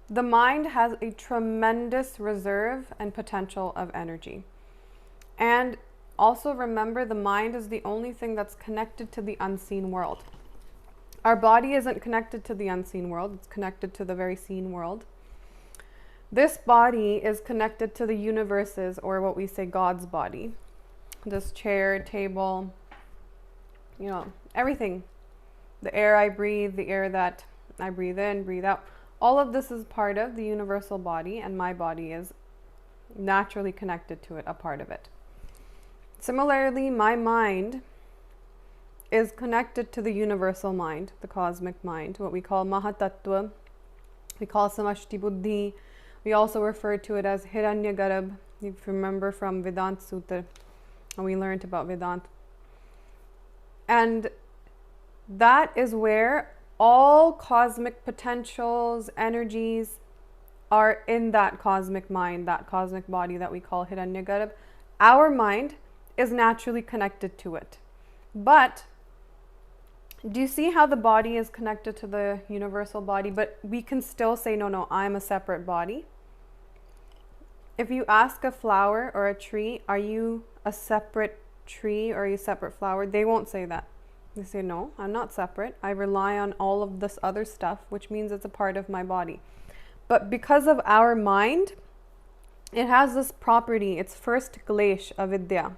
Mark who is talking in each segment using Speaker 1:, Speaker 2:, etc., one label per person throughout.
Speaker 1: The mind has a tremendous reserve and potential of energy. And also remember, the mind is the only thing that's connected to the unseen world. Our body isn't connected to the unseen world, it's connected to the very seen world. This body is connected to the universes, or what we say God's body. This chair, table, everything. The air I breathe, the air that I breathe in, breathe out. All of this is part of the universal body, and my body is naturally connected to it, a part of it. Similarly, my mind is connected to the universal mind, the cosmic mind, what we call Mahatattva, we call Samashti Buddhi. We also refer to it as Hiranyagarabh, if you remember from Vedanta Sutra, and we learned about Vedanta. And that is where all cosmic potentials, energies are in that cosmic mind, that cosmic body that we call Hiranyagarabh. Our mind is naturally connected to it. But do you see how the body is connected to the universal body, but we can still say, no, I'm a separate body? If you ask a flower or a tree, are you a separate tree or are you a separate flower? They won't say that. They say, no, I'm not separate. I rely on all of this other stuff, which means it's a part of my body. But because of our mind, it has this property. It's first klesh, avidya.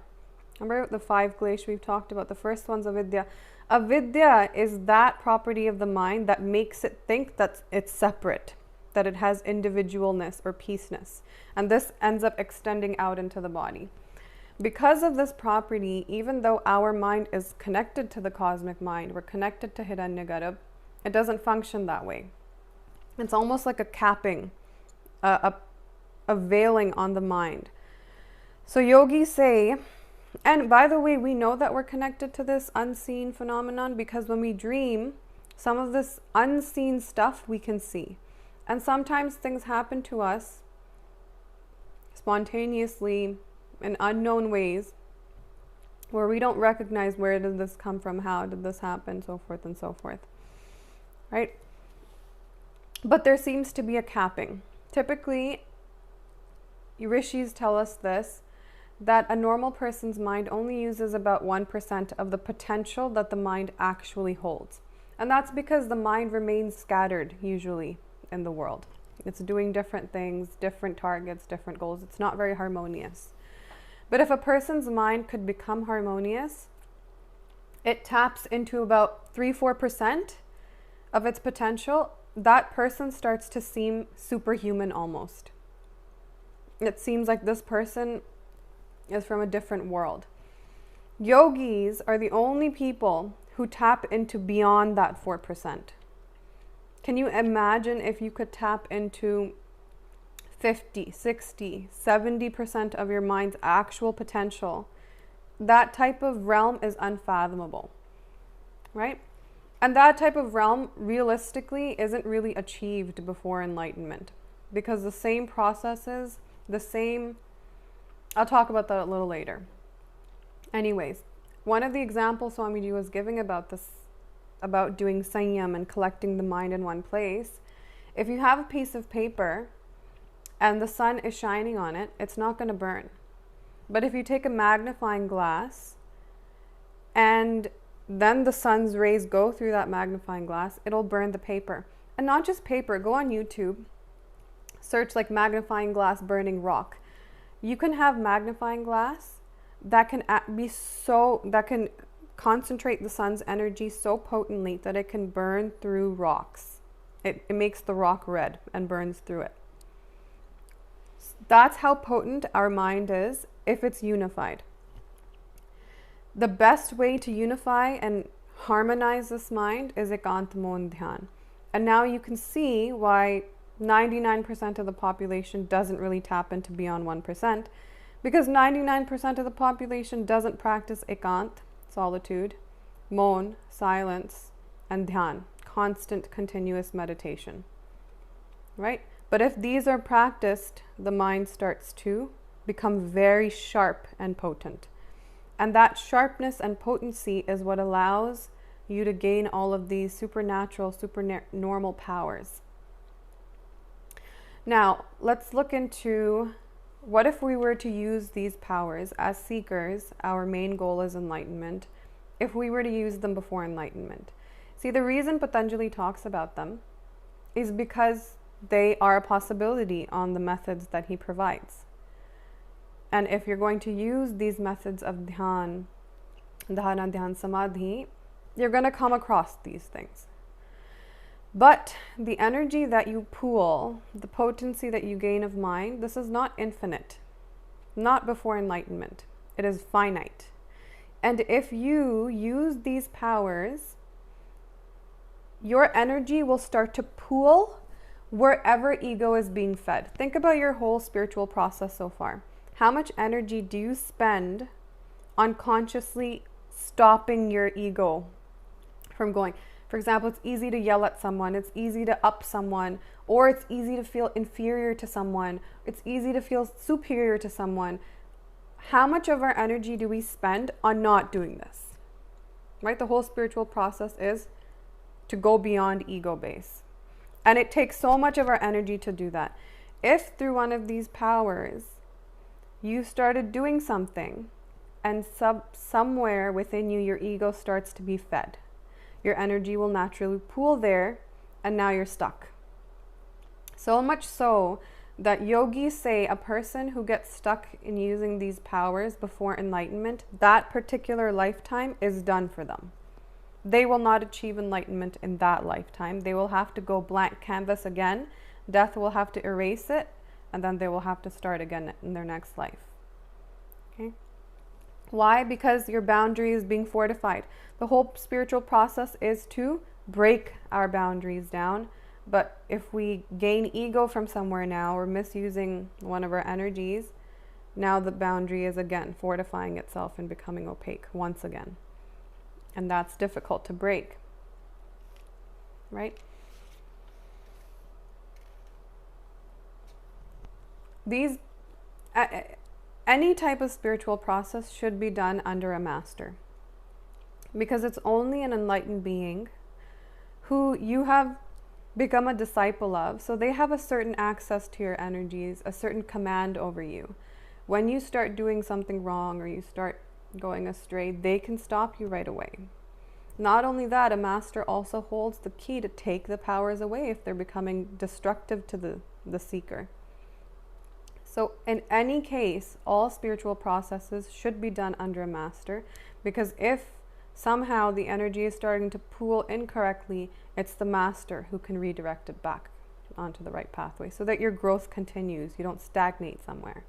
Speaker 1: Remember the 5 klesh we've talked about? The first one's avidya. Avidya is that property of the mind that makes it think that it's separate, that it has individualness or peaceness. And this ends up extending out into the body. Because of this property, even though our mind is connected to the cosmic mind, we're connected to Hiranyagarabh, it doesn't function that way. It's almost like a capping, a veiling on the mind. So yogis say, and by the way, we know that we're connected to this unseen phenomenon because when we dream, some of this unseen stuff we can see. And sometimes things happen to us spontaneously in unknown ways where we don't recognize where did this come from, how did this happen, so forth and so forth. Right? But there seems to be a capping. Typically, rishis tell us this, that a normal person's mind only uses about 1% of the potential that the mind actually holds. And that's because the mind remains scattered usually in the world. It's doing different things, different targets, different goals. It's not very harmonious. But if a person's mind could become harmonious, it taps into about 3-4% of its potential. That person starts to seem superhuman almost. It seems like this person is from a different world. Yogis are the only people who tap into beyond that 4%. Can you imagine if you could tap into 50, 60, 70% of your mind's actual potential? That type of realm is unfathomable, right? And that type of realm realistically isn't really achieved before enlightenment because the same processes, I'll talk about that a little later. Anyways, one of the examples Swamiji was giving about this, about doing sanyam and collecting the mind in one place, if you have a piece of paper and the sun is shining on it, it's not going to burn. But if you take a magnifying glass and then the sun's rays go through that magnifying glass, it'll burn the paper. And not just paper, go on YouTube, search like magnifying glass burning rock. You can have magnifying glass that can concentrate the sun's energy so potently that it can burn through rocks. It makes the rock red and burns through it. That's how potent our mind is if it's unified. The best way to unify and harmonize this mind is ekantamo dhyan. And now you can see why 99% of the population doesn't really tap into beyond 1%, because 99% of the population doesn't practice ekant, solitude, moan, silence, and dhyan, constant continuous meditation, right? But if these are practiced, the mind starts to become very sharp and potent. And that sharpness and potency is what allows you to gain all of these supernatural, supernormal powers. Now, let's look into what if we were to use these powers as seekers. Our main goal is enlightenment. If we were to use them before enlightenment. See, the reason Patanjali talks about them is because they are a possibility on the methods that he provides. And if you're going to use these methods of dhyan, dharana, dhyan, samadhi, you're going to come across these things. But the energy that you pool, the potency that you gain of mind, this is not infinite, not before enlightenment. It is finite. And if you use these powers, your energy will start to pool wherever ego is being fed. Think about your whole spiritual process so far. How much energy do you spend unconsciously stopping your ego from going? For example, it's easy to yell at someone, it's easy to up someone, or it's easy to feel inferior to someone, it's easy to feel superior to someone. How much of our energy do we spend on not doing this? Right? The whole spiritual process is to go beyond ego base. And it takes so much of our energy to do that. If through one of these powers, you started doing something and somewhere within you, your ego starts to be fed, your energy will naturally pool there, and now you're stuck. So much so that yogis say a person who gets stuck in using these powers before enlightenment, that particular lifetime is done for them. They will not achieve enlightenment in that lifetime. They will have to go blank canvas again. Death will have to erase it, and then they will have to start again in their next life. Okay? Why? Because your boundary is being fortified. The whole spiritual process is to break our boundaries down. But if we gain ego from somewhere now, or misusing one of our energies, now the boundary is again fortifying itself and becoming opaque once again. And that's difficult to break. Right? These, any type of spiritual process should be done under a master. Because it's only an enlightened being who you have become a disciple of. So they have a certain access to your energies, a certain command over you. When you start doing something wrong or you start going astray, they can stop you right away. Not only that, a master also holds the key to take the powers away if they're becoming destructive to the seeker. So in any case, all spiritual processes should be done under a master, because if somehow the energy is starting to pool incorrectly, it's the master who can redirect it back onto the right pathway so that your growth continues. You don't stagnate somewhere.